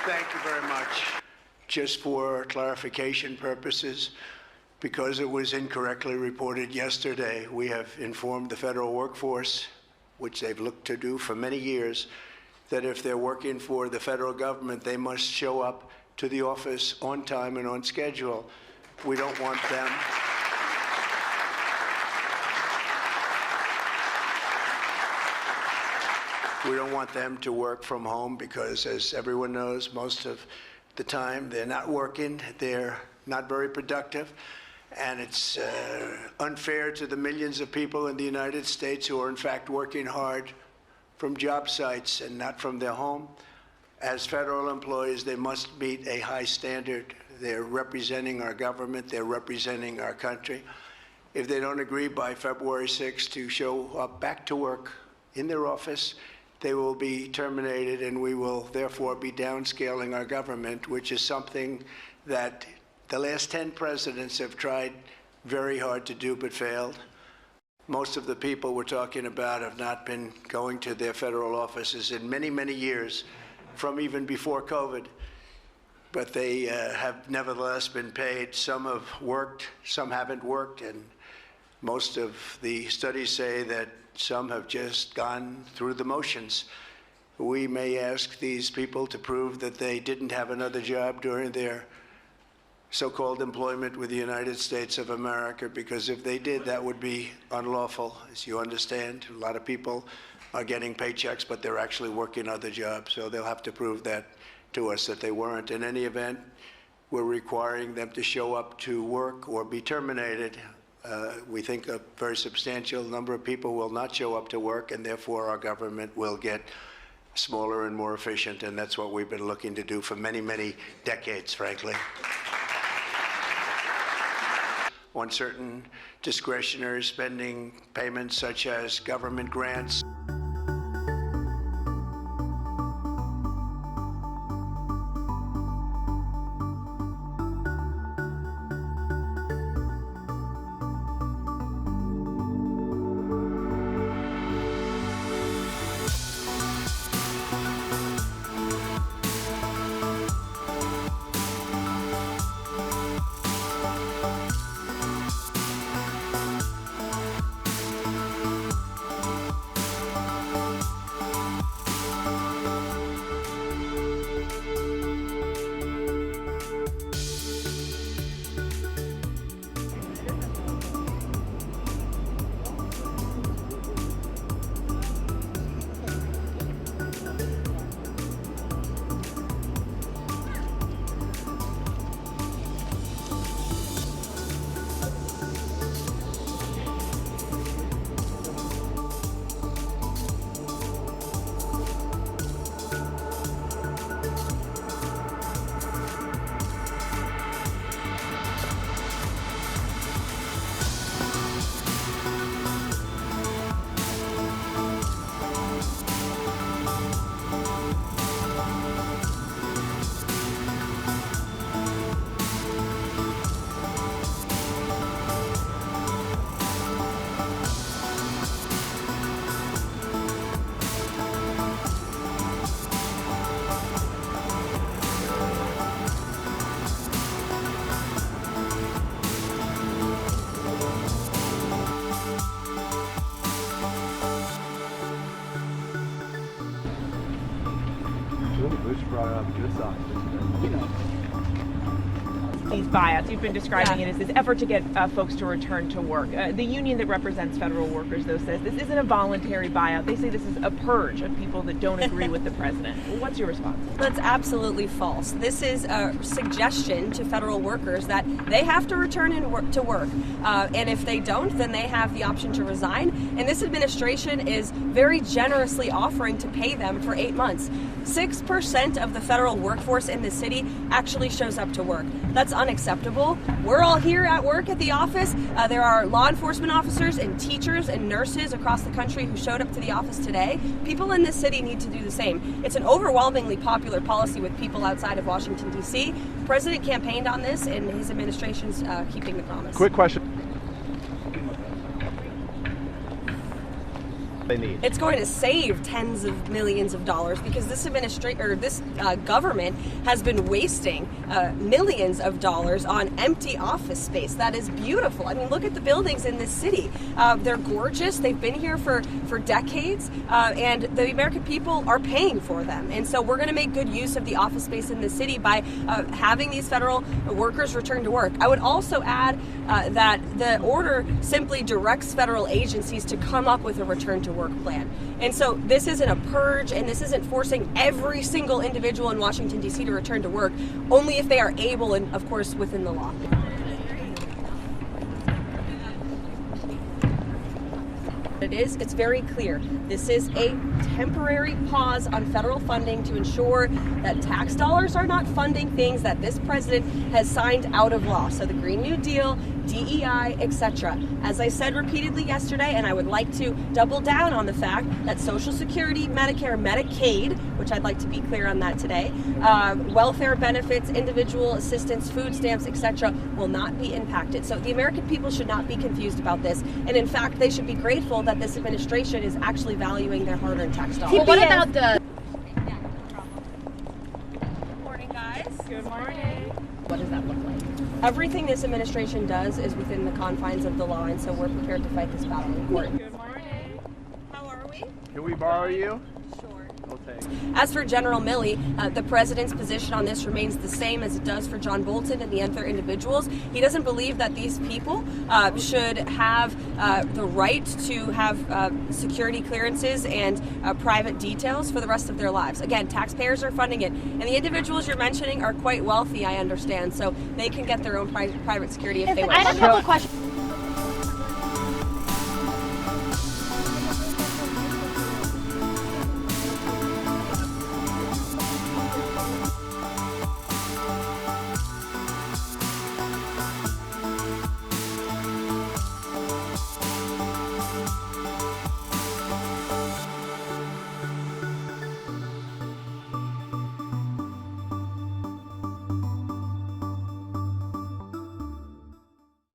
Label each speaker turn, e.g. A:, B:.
A: Thank you very much. Just for clarification purposes, because it was incorrectly reported yesterday, we have informed the federal workforce, which they've looked to do for many years, that if they're working for the federal government, they must show up to the office on time and on schedule. We don't want them. We don't want them to work from home because, as everyone knows, most of the time they're not working, they're not very productive, and it's unfair to the millions of people in the United States who are in fact working hard from job sites and not from their home. As federal employees, they must meet a high standard. They're representing our government, they're representing our country. If they don't agree by February 6th to show up back to work in their office, they will be terminated, and we will therefore be downscaling our government, which is something that the last 10 presidents have tried very hard to do but failed. Most of the people we're talking about have not been going to their federal offices in many, many years, from even before COVID. But they have nevertheless been paid. Some have worked, some haven't worked, and most of the studies say that some have just gone through the motions. We may ask these people to prove that they didn't have another job during their so-called employment with the United States of America, because if they did, that would be unlawful. As you understand, a lot of people are getting paychecks, but they're actually working other jobs, so they'll have to prove that to us that they weren't. In any event, we're requiring them to show up to work or be terminated. We think a very substantial number of people will not show up to work, and therefore our government will get smaller and more efficient, and that's what we've been looking to do for many, many decades, frankly. On certain discretionary spending payments, such as government grants.
B: These buyouts, you've been describing it as this effort to get folks to return to work. The union that represents federal workers, though, says this isn't a voluntary buyout. They say this is a purge of people that don't agree with the president. What's your response?
C: That's absolutely false. This is a suggestion to federal workers that they have to return to work. And if they don't, then they have the option to resign. And this administration is very generously offering to pay them for 8 months. 6% of the federal workforce in the city actually shows up to work. That's unacceptable. We're all here at work at the office. There are law enforcement officers and teachers and nurses across the country who showed up to the office today. People in this city need to do the same. It's an overwhelmingly popular policy with people outside of Washington, D.C. The president campaigned on this, and his administration's keeping the promise.
D: Quick question. they need.
C: It's going to save tens of millions of dollars because this government has been wasting millions of dollars on empty office space. That is beautiful. I mean, look at the buildings in this city. They're gorgeous. They've been here for decades, and the American people are paying for them. And so we're going to make good use of the office space in the city by having these federal workers return to work. I would also add that the order simply directs federal agencies to come up with a return to work plan. And so this isn't a purge, and this isn't forcing every single individual in Washington, D.C. to return to work, only if they are able and, of course, within the law. It's very clear. This is a temporary pause on federal funding to ensure that tax dollars are not funding things that this president has signed out of law. So the Green New Deal, DEI, etc. As I said repeatedly yesterday, and I would like to double down on the fact that Social Security, Medicare, Medicaid, which I'd like to be clear on that today, welfare benefits, individual assistance, food stamps, etc. will not be impacted. So the American people should not be confused about this. And in fact, they should be grateful that this administration is actually valuing their hard-earned tax dollars.
E: Well, what about the...
C: Good morning, guys.
B: Good morning.
E: What does that look like?
C: Everything this administration does is within the confines of the law, and so we're prepared to fight this battle in court.
B: Good morning.
C: How are we?
D: Can we borrow you?
C: Sure.
D: Okay.
C: As for General Milley, the president's position on this remains the same as it does for John Bolton and the other individuals. He doesn't believe that these people should have the right to have security clearances and private details for the rest of their lives. Again, taxpayers are funding it, and the individuals you're mentioning are quite wealthy, I understand, so they can get their own private security if they wish.
E: I have a couple questions.